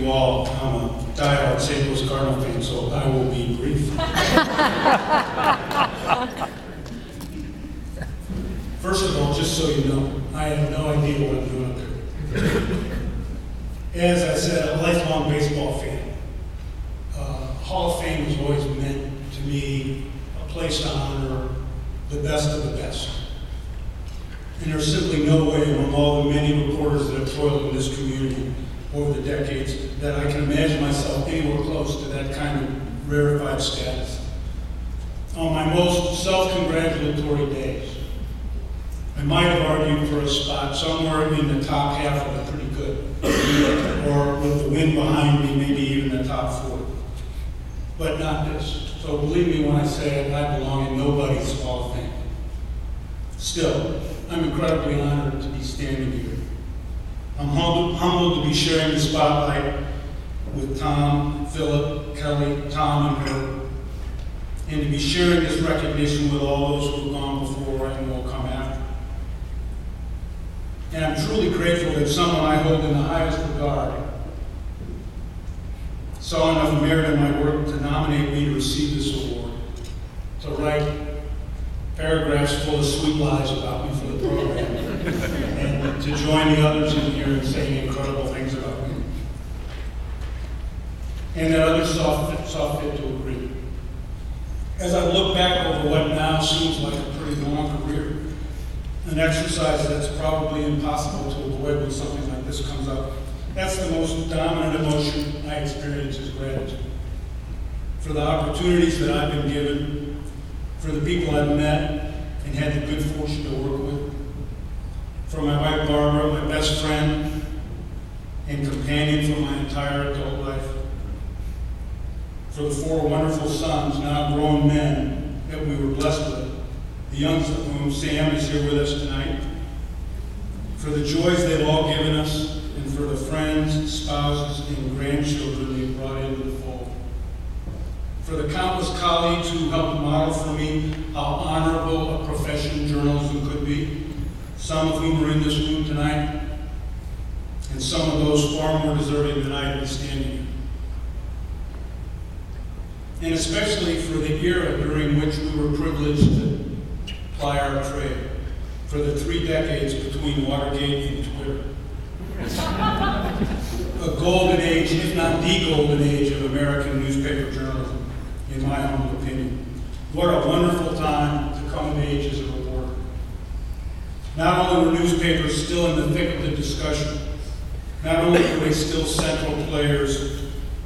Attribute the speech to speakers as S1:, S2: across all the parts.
S1: you all. I'm a diehard St. Louis Cardinal fan, so I will be brief. First of all, just so you know, I have no idea what I'm doing up here. As I said, a lifelong baseball fan. Hall of Fame has always meant to me a place to honor the best of the best. And there's simply no way among all the many reporters that have toiled in this community over the decades that I can imagine myself anywhere close to that kind of rarefied status. On my most self-congratulatory days, I might have argued for a spot somewhere in the top half of the pretty good, or with the wind behind me, maybe even the top 4. But not this. So believe me when I say I belong in nobody's Hall of Fame. Still, I'm incredibly honored to be standing here. I'm humbled to be sharing the spotlight with Tom, Philip, Kelly, Tom, and her, and to be sharing this recognition with all those who have gone before and will come after. And I'm truly grateful that someone I hold in the highest regard saw enough merit in my work to nominate me to receive this award, to write paragraphs full of sweet lies about me for the program, and to join the others in here in saying incredible things about me. And that others saw fit to agree. As I look back over what now seems like a pretty long career, an exercise that's probably impossible to avoid when something like this comes up, that's the most dominant emotion I experience is gratitude. For the opportunities that I've been given, for the people I've met and had the good fortune to work with, for my wife Barbara, my best friend and companion for my entire adult life, for the 4 wonderful sons, now grown men, that we were blessed with, the youngest of whom, Sam, is here with us tonight, for the joys they've all given us, and for the friends, spouses, and grandchildren they've brought into the fold. For the countless colleagues who helped model for me how honorable a profession journalism could be, some of whom are in this room tonight, and some of those far more deserving than I to be standing here. And especially for the era during which we were privileged to ply our trade, for the 3 decades between Watergate and Twitter. A golden age, if not the golden age, of American newspaper journalism, in my humble opinion. What a wonderful time to come of age as a reporter. Not only were newspapers still in the thick of the discussion, not only were they still central players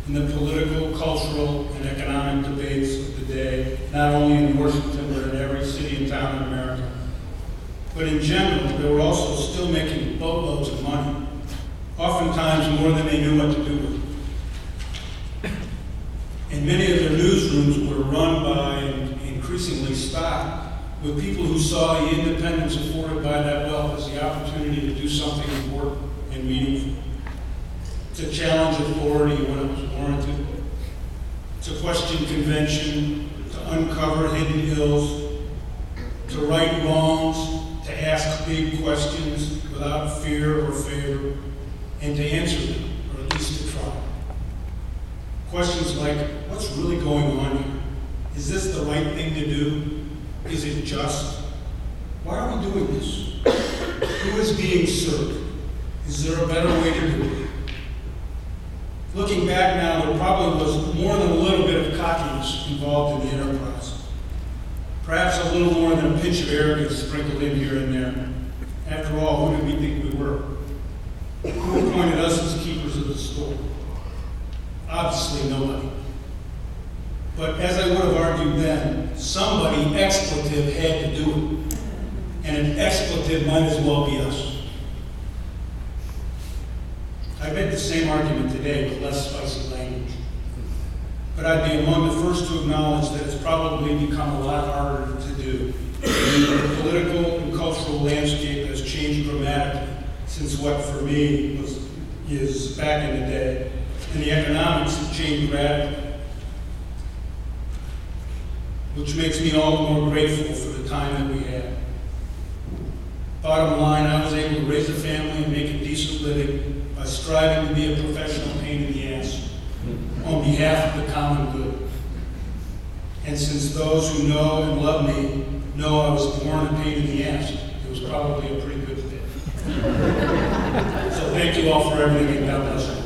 S1: in the political, cultural, and economic debates of the day, not only in Washington, but in every city and town in America, but in general, they were also still making boatloads of money, oftentimes more than they knew what to do with. And many of their newsrooms were run by and increasingly stocked with people who saw the independence afforded by that wealth as the opportunity to do something important and meaningful, to challenge authority when it was warranted, to question convention, to uncover hidden ills, to right wrongs, to ask big questions without fear or favor, and to answer them, or at least to try. Questions like, what's really going on here? Is this the right thing to do? Is it just? Why are we doing this? Who is being served? Is there a better way to do it? Looking back now, there probably was more than a little bit of cockiness involved in the enterprise. Perhaps a little more than a pinch of arrogance sprinkled in here and there. After all, who did we think we were? Who appointed us as keepers of the store? Obviously nobody. But as I would have argued then, somebody expletive had to do it. And an expletive might as well be us. I make the same argument today with less spicy language. But I'd be among the first to acknowledge that it's probably become a lot harder to do. The political and cultural landscape has changed dramatically since what for me is back in the day. And the economics have changed radically, which makes me all the more grateful for the time that we had. Bottom line, I was able to raise a family and make a decent living by striving to be a professional pain in the ass on behalf of the common good. And since those who know and love me know I was born a pain in the ass, it was probably a pretty good fit. So thank you all for everything, and God bless you.